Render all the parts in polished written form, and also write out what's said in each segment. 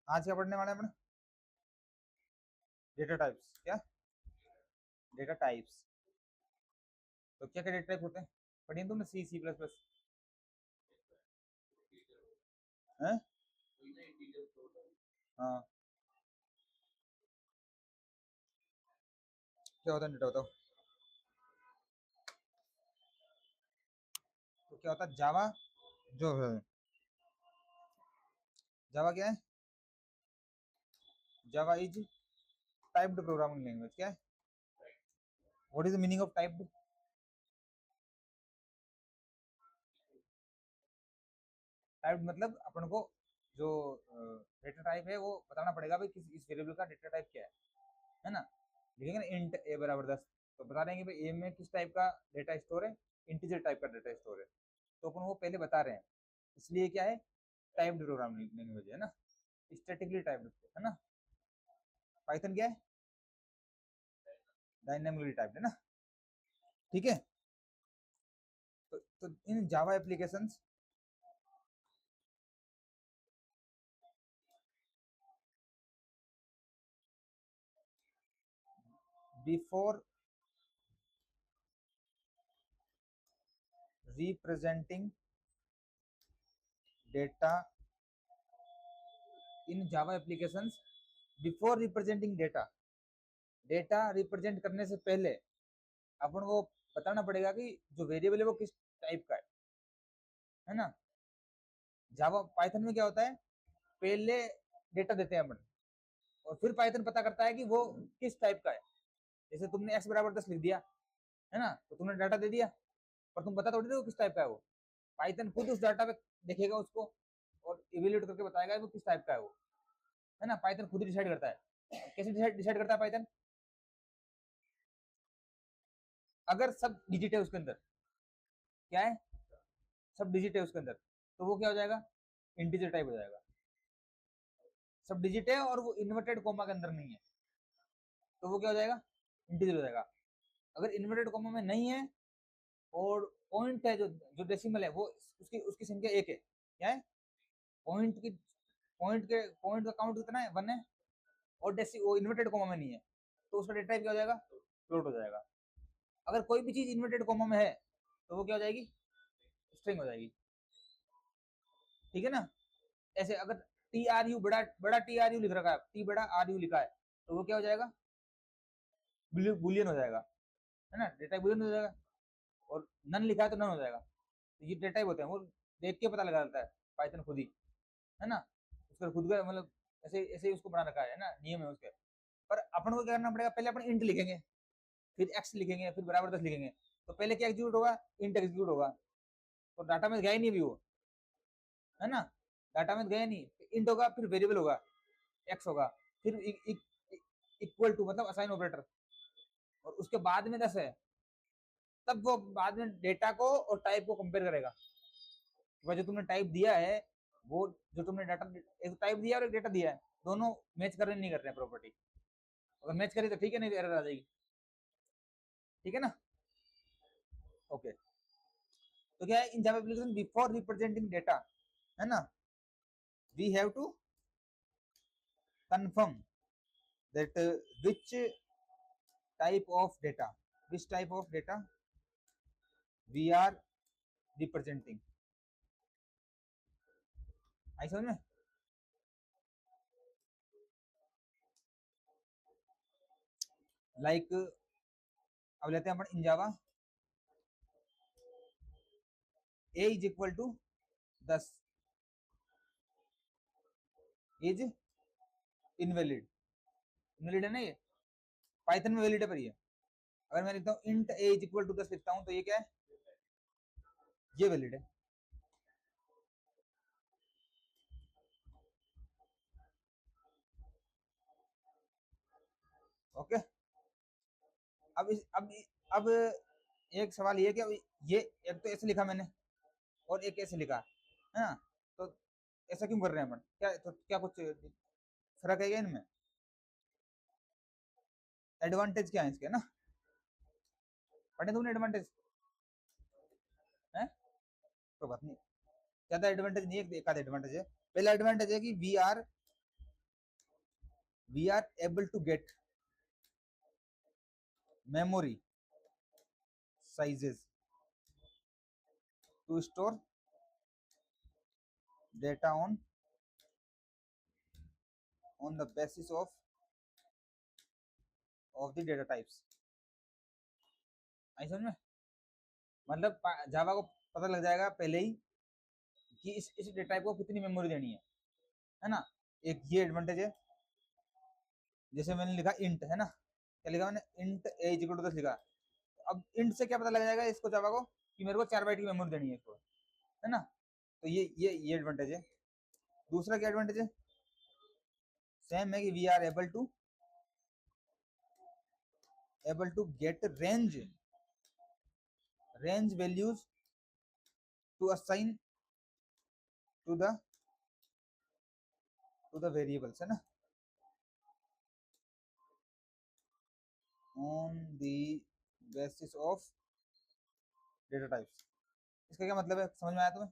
आज क्या पढ़ने वाले हैं अपन? Data types. क्या? Data types. तो क्या क्या डेटा टाइप होते हैं पढ़िए तुमने? सी, सी प्लस प्लस है। हाँ, क्या होता है डेटा? बताओ। तो क्या होता है जावा? जो है जावा क्या है? Java is typed programming language. क्या है? What is the meaning of typed? Typed मतलब अपन को जो डेटा टाइप है वो बताना पड़ेगा भाई किस इस वेरिएबल का डेटा टाइप क्या है ना? लिखेंगे ना इंट ए बराबर 10, तो बता देंगे भाई ए में किस टाइप का डेटा स्टोर है, इंटीजर टाइप का डेटा स्टोर है। तो अपन वो पहले बता रहे हैं, इसलिए क्या है, टाइप्ड प्रोग्रामिंग लैंग्वेज है ना, स्टैटिकली टाइप्ड है ना। पाइथन क्या है? डायनेमिकली टाइप्ड है ना। ठीक है। तो in Java applications before representing data in Java applications, before representing data, data represent करने से पहले अपन को बताना पड़ेगा कि जो वेरिएबल है वो किस टाइप का है ना। जावा पाइथन में क्या होता है, पहले डेटा देते हैं अपन और फिर पाइथन पता करता है कि वो किस टाइप का है। जैसे तुमने x बराबर 10 लिख दिया है ना, तो तुमने डाटा दे दिया, पर तुम बता थोड़ी दो किस टाइप का है वो। पाइथन खुद उस डाटा पे देखेगा उसको और इवेल्यूएट करके बताएगा वो किस टाइप का है वो, है ना। पाइथन खुद डिसाइड करता है। कैसे डिसाइड करता है पाइथन? अगर सब डिजिट है उसके अंदर, क्या है, सब डिजिट है उसके अंदर, तो वो क्या हो जाएगा, इंटीजर टाइप हो जाएगा। सब डिजिट है और वो इन्वर्टेड कोमा के अंदर नहीं है, तो वो क्या हो जाएगा, इंटीजर हो जाएगा। अगर इन्वर्टेड कोमा में नहीं है और पॉइंट है, जो जो डेसिमल है वो उसकी उसकी संख्या 1 है, क्या है, पॉइंट की पॉइंट का काउंट कितना है, 1 है, और डेसी वो इन्वर्टेड कोमा में नहीं है, तो उसका डेटा टाइप क्या हो जाएगा, फ्लोट हो जाएगा। अगर कोई भी चीज इन्वर्टेड कोमा में है तो वो क्या हो जाएगी, स्ट्रिंग हो जाएगी। ठीक है ना। ऐसे अगर टी आर यू बड़ा बड़ा टी आर यू लिख रखा है, टी बड़ा आर यू लिखा है, तो वो क्या हो जाएगा, बुलियन हो जाएगा, है ना, डेटा बुलियन हो जाएगा। और नन लिखा है तो नन हो जाएगा। तो ये डेटा टाइप होते हैं, वो देख के पता लगा जाता है पाइथन खुद ही, है ना। उसका खुद का मतलब ऐसे ऐसे उसको बना रखा है ना, नियम है उसके। पर अपन को क्या करना पड़ेगा, पहले अपन इंट लिखेंगे, फिर एक्स लिखेंगे, फिर बराबर 10 लिखेंगे। तो पहले क्या एग्जीक्यूट होगा, इंट एग्जीक्यूट होगा। तो डाटा में गया ही नहीं अभी वो, है ना, डाटा में गया नहीं। इंट होगा, फिर वेरिएबल होगा, एक्स होगा, फिर इक्वल टू मतलब असाइन ऑपरेटर, और उसके बाद में 10 है। तब वो बाद में डेटा को और टाइप को कंपेयर करेगा। जो तुमने टाइप दिया है, वो जो तुमने डाटा, एक टाइप दिया और एक डेटा दिया है, दोनों मैच कर रहे नहीं कर रहे हैं प्रॉपर्टी। अगर मैच करी तो ठीक है, नहीं तो एरर आ जाएगी। ठीक है ना। ओके। तो क्या है, in Java application before representing data, है ना, we have to confirm that which type of data, which type of data we are representing। आई समझ में? लाइक अब लेते हैं अपन in Java a is equal to 10 is invalid. Invalid है ना ये, पाइथन में वैलिड है पर ये। अगर मैं लिखता हूँ int a is equal to 10 लिखता हूँ, तो ये क्या है, ये वैलिड है। ओके। अब एक सवाल ये कि ये एक तो ऐसे लिखा मैंने और एक ऐसे लिखा है ना, तो ऐसा क्यों कर रहे हैं अपन, क्या तो क्या कुछ फर्क है क्या इनमें? एडवांटेज क्या है इसके ना, पढ़े तुमने एडवांटेज है? तो बात नहीं, ज्यादा एडवांटेज नहीं है, एक आध एडवांटेज है। पहला एडवांटेज है कि we are we are able to get memory sizes to store data on the basis of the data types. आई समझ में? मतलब जावा को पता लग जाएगा पहले ही कि इस डेटा टाइप को कितनी मेमोरी देनी है ना? एक ये एडवांटेज है। जैसे मैंने लिखा इंट, है ना, क्या लिखा मैंने? Int a is equal to 10 लिखा। अब इंट से क्या पता लग जाएगा इसको जावा को कि मेरे को 4 बाइट की मेमोरी देनी है इसको, है ना? तो ये एडवांटेज है। दूसरा क्या एडवांटेज है? सेम है कि we are able to get range values to assign to the variables, है ना, on the basis of data types. इसका क्या मतलब है, समझ में आया तुम्हें?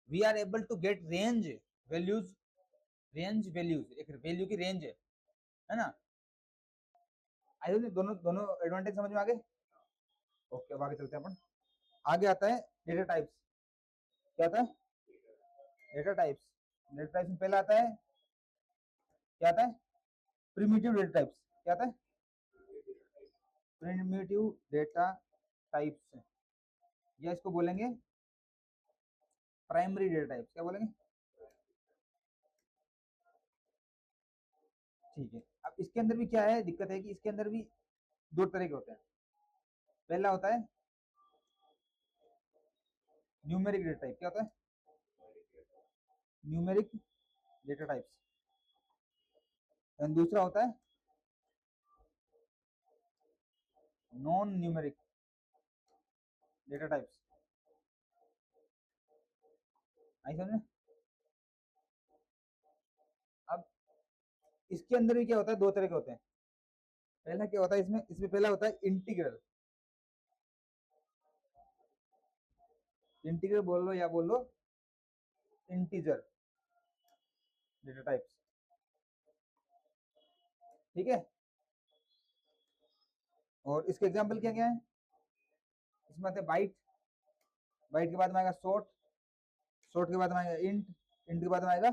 We are able to get range values, एक वैल्यू की रेंज है ना? आई होप दोनों दोनों एडवांटेज समझ में आ गए। ओके, अब आगे चलते हैं अपन। आगे आता है डेटा टाइप्स। क्या आता है? Data types. डेटा टाइप्स में पहला आता है, क्या आता है? Primitive data types. क्या आता है? प्रिमिटिव डेटा टाइप्स, या इसको बोलेंगे प्राइमरी डेटा टाइप्स। क्या बोलेंगे? ठीक है। अब इसके अंदर भी क्या है, दिक्कत है कि इसके अंदर भी दो तरह के होते हैं। पहला होता है न्यूमेरिक डेटा टाइप। क्या होता है? Numeric data types. एंड दूसरा होता है नॉन न्यूमेरिक डेटा टाइप्स। आई समझ? अब इसके अंदर भी क्या होता है, दो तरह के होते हैं। पहला क्या होता है इसमें पहला होता है इंटीग्रल। इंटीग्रल बोल लो या बोल लो इंटीजर डेटा टाइप्स। ठीक है। और इसके एग्जांपल क्या क्या है? इसमें आते हैं बाइट, बाइट के बाद में आएगा शॉर्ट, शॉर्ट के बाद में आएगा इंट, इंट के बाद में आएगा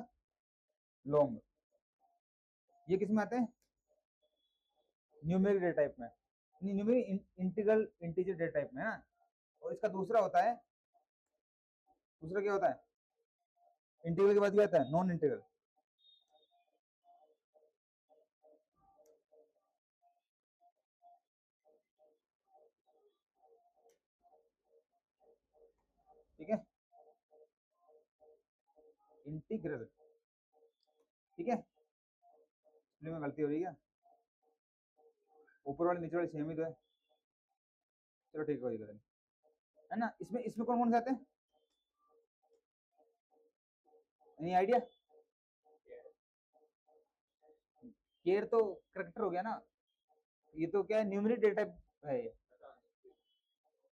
लॉन्ग। ये किस में आते हैं? न्यूमेरिक डेटा टाइप में, numeric integral integer data type में, है ना। और इसका दूसरा होता है, दूसरा क्या होता है? इंटीग्रल के बाद क्या आता है? Non integral. ठीक है, इंटीग्रल। ठीक है, में गलती हो रही है, ऊपर वाले नीचे वाले सेम ही तो है। चलो ठीक है ना। इसमें इसमें कौन कौन से आते हैं? Any idea? केयर तो करेक्टर हो गया ना, ये तो क्या है, न्यूमेरिक डेटा है ये।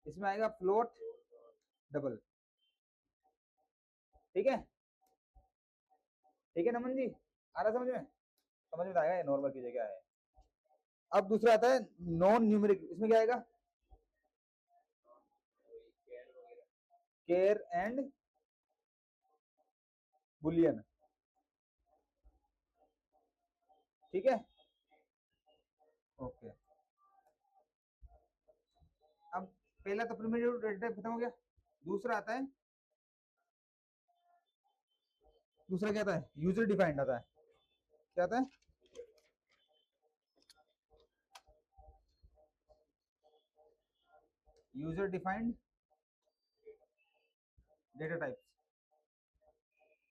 इसमें आएगा फ्लोट, डबल। ठीक है, ठीक है नमन जी, आ रहा समझ में? समझ में आएगा, ये नॉर्मल की जगह है। अब दूसरा आता है नॉन न्यूमेरिक। इसमें क्या आएगा? Care and Boolean. ठीक है, ओके। अब पहला तो प्रिमिटिव डेटा टाइप खत्म हो गया। दूसरा आता है, दूसरा क्या आता है? यूजर डिफाइंड आता है। क्या आता है? User defined data types.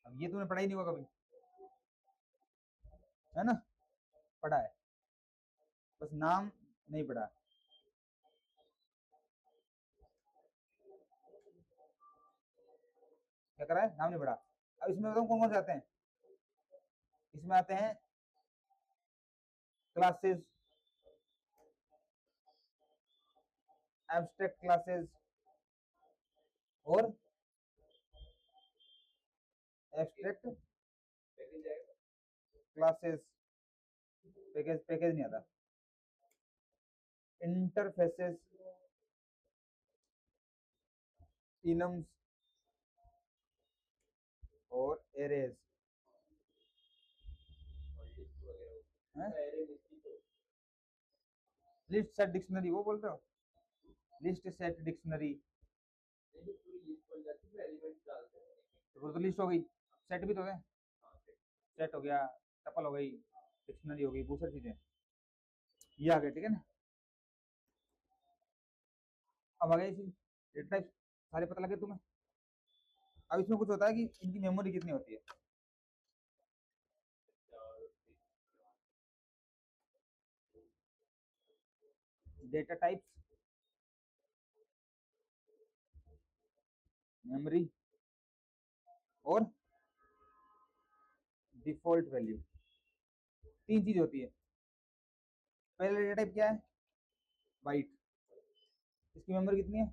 अब ये तुमने पढ़ा ही नहीं होगा कभी, है ना? पढ़ा है, बस नाम नहीं पढ़ा। क्या करा है? नाम नहीं पढ़ा। अब इसमें बताऊं कौन कौन से आते हैं। इसमें आते हैं क्लासेस, एब्स्ट्रैक्ट क्लासेस, और एब्स्ट्रैक्ट क्लासेस, पैकेज नहीं आता, इंटरफेसेस, इनम्स और एरेज। लिस्ट सेट डिक्शनरी वो बोल रहे हो? लिस्ट सेट डिक्शनरी तो लिस्ट हो गई, सेट भी तो है, सेट हो गया, टपल हो गई, डिक्शनरी हो गई, बहुत सारी चीजें ये आ गए, ठीक है ना। अब आ गए डेटा टाइप सारे पता लगे तुम्हें। अब इसमें कुछ होता है कि इनकी मेमोरी कितनी होती है। डेटा टाइप्स, मेमोरी और डिफॉल्ट वैल्यू, तीन चीज होती है। पहला डेटा टाइप क्या है? बाइट। इसकी मेमोरी कितनी है?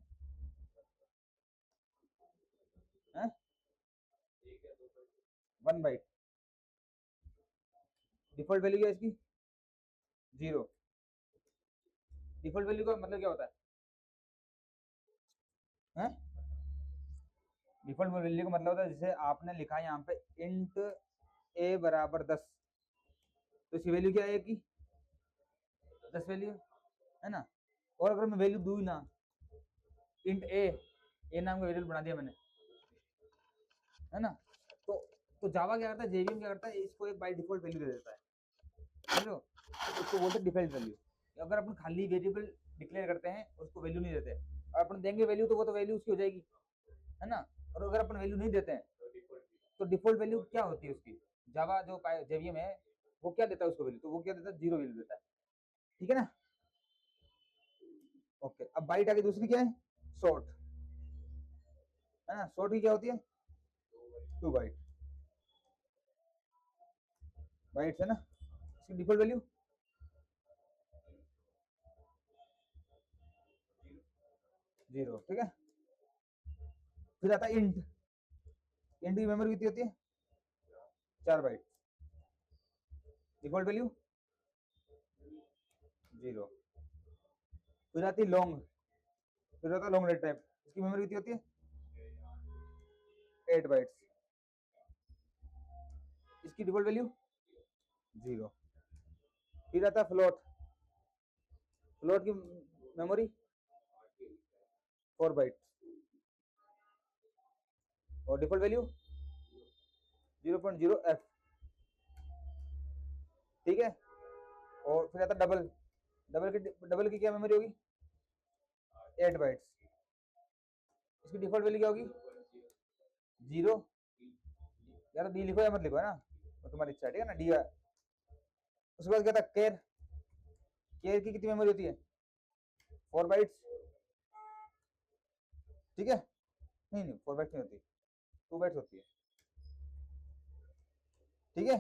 1 बाइट। डिफॉल्ट वैल्यू क्या है इसकी? 0। डिफॉल्ट वैल्यू का मतलब क्या होता है? डिफॉल्ट वैल्यू का मतलब होता है जैसे आपने लिखा है यहाँ पे इंट a बराबर 10, तो इसकी वैल्यू क्या है कि 10 वैल्यू है ना। और अगर मैं वैल्यू दूँ ना, इंट ए नाम का वेरिएबल बना दिया मैंने, है ना, तो जावा क्या करता है, जेवीएम क्या करता है, इसको एक बाय डिफॉल्ट वैल्यू दे देता है, समझो, तो उसको बोलते हैं डिफॉल्ट वैल्यू। अगर अपन खाली वेरिएबल डिक्लेयर करते हैं उसको वैल्यू नहीं देते, और अपन देंगे वैल्यू तो वो तो वैल्यू उसकी हो जाएगी, है ना। और अगर अपन वैल्यू नहीं देते हैं तो डिफॉल्ट वैल्यू क्या होती है उसकी, जावा जो जेवीएम है वो क्या देता है उसको वैल्यू, तो वो क्या देता है, 0 वैल्यू देता है, ठीक है ना। ओके, अब बाइट आगे दूसरी क्या है, शॉर्ट, है ना। शॉर्ट की क्या होती है, 2 बाइट, बाइट्स है ना। इसकी डिफॉल्ट वैल्यू 0, ठीक है। फिर आता है इंट, इंट की मेमोरी कितनी होती है, 4 बाइट, डिफॉल्ट वैल्यू 0। फिर आती है लॉन्ग, फिर आता है लॉन्ग डेटा टाइप, इसकी मेमोरी कितनी होती है, 8 बाइट्स, इसकी डिफॉल्ट वैल्यू 0। फिर आता है फ्लोट, फ्लोट की मेमोरी 4 बाइट और डिफॉल्ट वैल्यू 0.0f, ठीक है। और फिर आता है डबल, डबल की क्या मेमोरी होगी, 8 बाइट्स, इसकी डिफॉल्ट वैल्यू क्या होगी, 0। यार डी लिखो या मत लिखो, है ना, तो तुम्हारी इच्छा, ठीक है ना, डी। उसके बाद क्या था केयर, केयर की कितनी मेमोरी होती है, 4 बाइट्स, ठीक है। नहीं नहीं 4 बाइट्स नहीं होती, 2 बाइट्स होती है, ठीक है।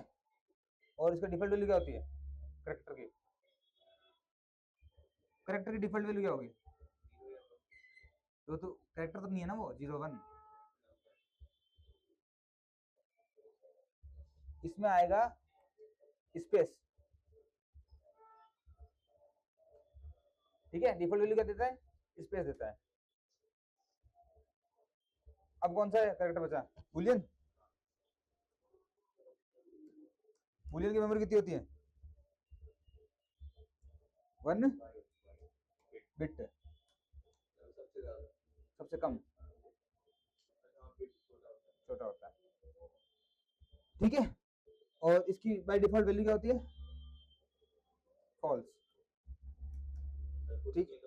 और इसका डिफॉल्ट वैल्यू क्या होती है, करेक्टर की, करेक्टर की डिफॉल्ट वैल्यू क्या होगी, तो करेक्टर तो नहीं है ना वो, 0 1। इसमें आएगा स्पेस, ठीक है। डिफॉल्ट वैल्यू क्या देता है, स्पेस देता है। अब कौन सा करेक्टर बचा, बुलियन, बुलियन की मेमोरी कितनी होती है, 1 बिट, सबसे कम, छोटा होता है, ठीक है। और इसकी बाय डिफॉल्ट वैल्यू क्या होती है, फॉल्स, ठीक।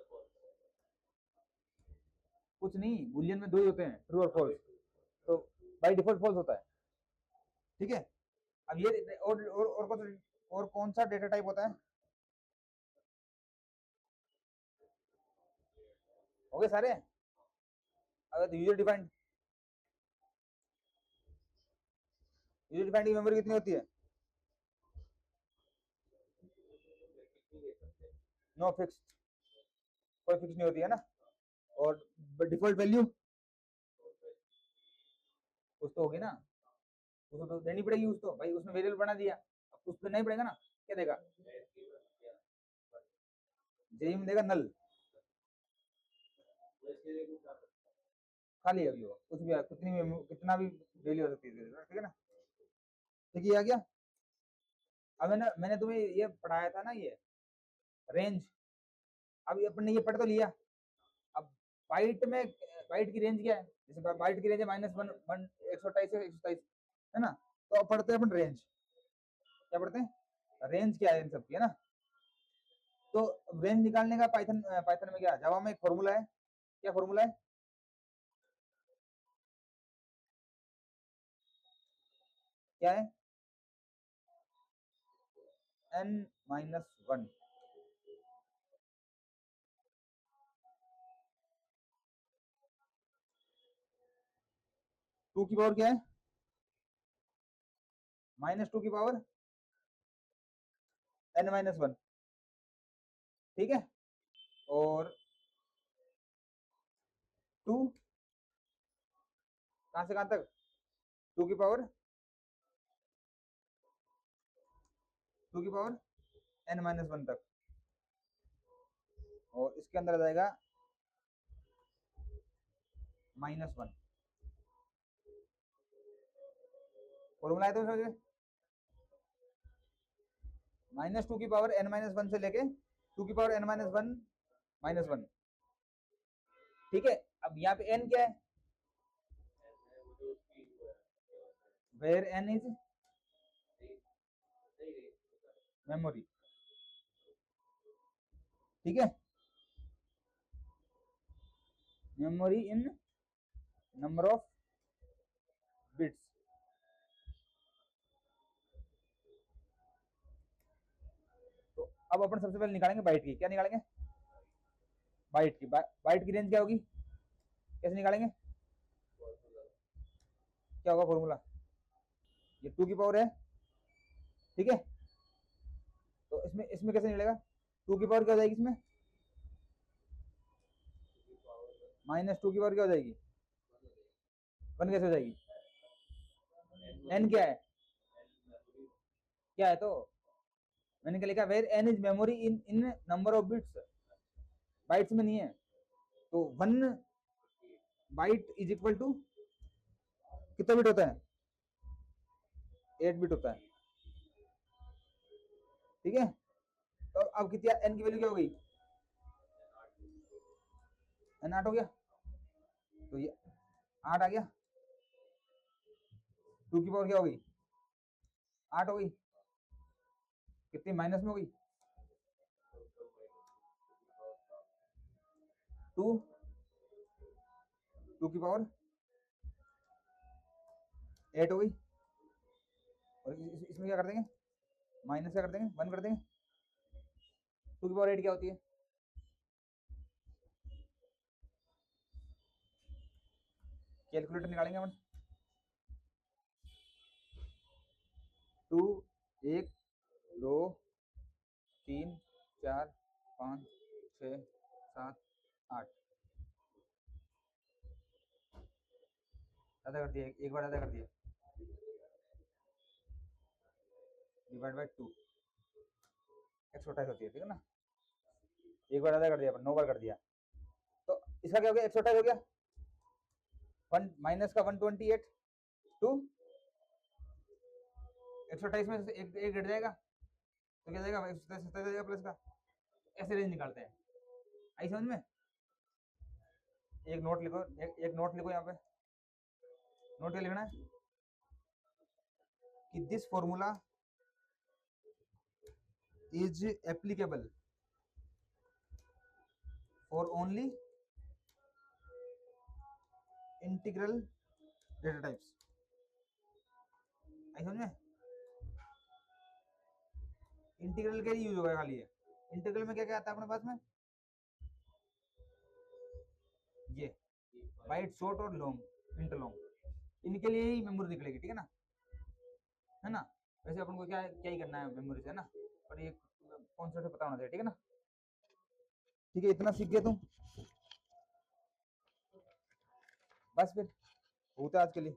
कुछ नहीं, बुलियन में 2 ही होते हैं, ट्रू और फॉल्स, तो बाय डिफॉल्ट फॉल्स होता है, ठीक है। अब ये और कौन सा डेटा टाइप होता है, हो गए सारे। अगर यूजर डिफाइंड, यूजर डिफाइंड की मेमोरी कितनी होती है, नो फिक्स, कोई फिक्स नहीं होती है ना। और डिफॉल्ट वैल्यू कुछ तो होगी ना, उसको तो देनी पड़ेगी, उस तो भाई उसने वेरिएबल बना दिया, अब कुछ तो नहीं पड़ेगा ना, क्या देगा, जेई में देगा नल, खाली है अभी वो, कुछ भी कितना भी वैल्यू हो सकती है, ठीक है ना। ठीक है, आ गया। अब मैंने तुम्हें ये पढ़ाया था ना, ये रेंज, अब अपन ने ये पढ़ तो लिया, अब बाइट में, बाइट की रेंज क्या है, जैसे बाइट की रेंज है -1 128 से 127, है ना, तो अब पढ़ते हैं अपन रेंज, क्या पढ़ते हैं, रेंज क्या है इन सब की, है ना। तो रेंज निकालने का पाइथन पाइथन में क्या, जावा में एक फॉर्मूला है, क्या फॉर्मूला है, क्या है, n-1, 2 की पावर क्या है, -2 की पावर n-1, ठीक है, और 2 कहां से कहां तक, 2 की पावर, 2 की पावर n-1 तक, और इसके अंदर आ जाएगा -1, फॉर्मूला है तो समझे, -2 की पावर n-1 से लेके 2 की पावर n-1 -1, ठीक है। अब यहाँ पे n क्या है, वेयर n इज मेमोरी, ठीक है, memory in number of bits. तो अब अपन सबसे पहले निकालेंगे बाइट की, क्या निकालेंगे, बाइट की, बाइट की रेंज क्या होगी, कैसे निकालेंगे, क्या होगा फॉर्मूला, ये 2 की पावर है, ठीक है, तो इसमें इसमें कैसे निकलेगा, 2 की पावर क्या हो जाएगी इसमें, -2 की पावर क्या हो जाएगी, 1 कैसे हो जाएगी, n क्या है, क्या है, तो मैंने क्या लिखा, where n is memory in in number of bits, bytes में नहीं है, तो 1 बाइट इज इक्वल टू कितना बिट होता है, 8 बिट होता है, ठीक है। तो अब कितना n की वैल्यू क्या हो गई, n 8 हो गया, तो ये 8 आ गया, 2 की पावर क्या हो गई, 8 हो गई, कितनी माइनस में हो गई, 2, 2 की पावर 8 हो गई, और इसमें क्या कर देंगे, माइनस क्या कर देंगे, 1 कर देंगे, 2 की पावर 8 क्या होती है, कैलकुलेटर निकालेंगे अपन, 2 1 2 3 4 5 6 7 8, आधा कर दिया, एक बार आधा कर दिया, डिवाइड बाय 2, 128 होती है, ठीक है ना, एक बार आधा कर दिया, 9 बार कर दिया, तो इसका क्या हो गया, 128 हो गया, 1 माइनस का 128, 2 128 में से एक घट जाएगा, तो क्या जाएगा, 127 जाएगा प्लस का, ऐसे रेंज निकालते हैं, आई समझ में। एक नोट लिखो, एक नोट लिखो यहाँ पे, नोट क्या लिखना है कि this formula is applicable for only integral data types, आई समझ में, इंटीग्रल के लिए यूज होगा खाली है, इंटीग्रल में क्या क्या आता है अपने पास में, ये बाइट शॉर्ट और लॉन्ग इंटरलॉन्ग, इनके लिए ही मेमोरी निकलेगी, ठीक है ना, है ना। वैसे अपन को क्या क्या ही करना है मेमोरी से, है ना, पर ये कॉन्सेप्ट पता होना चाहिए, ठीक है ना। ठीक है, इतना सीख गए तुम, बस फिर होता है आज के लिए।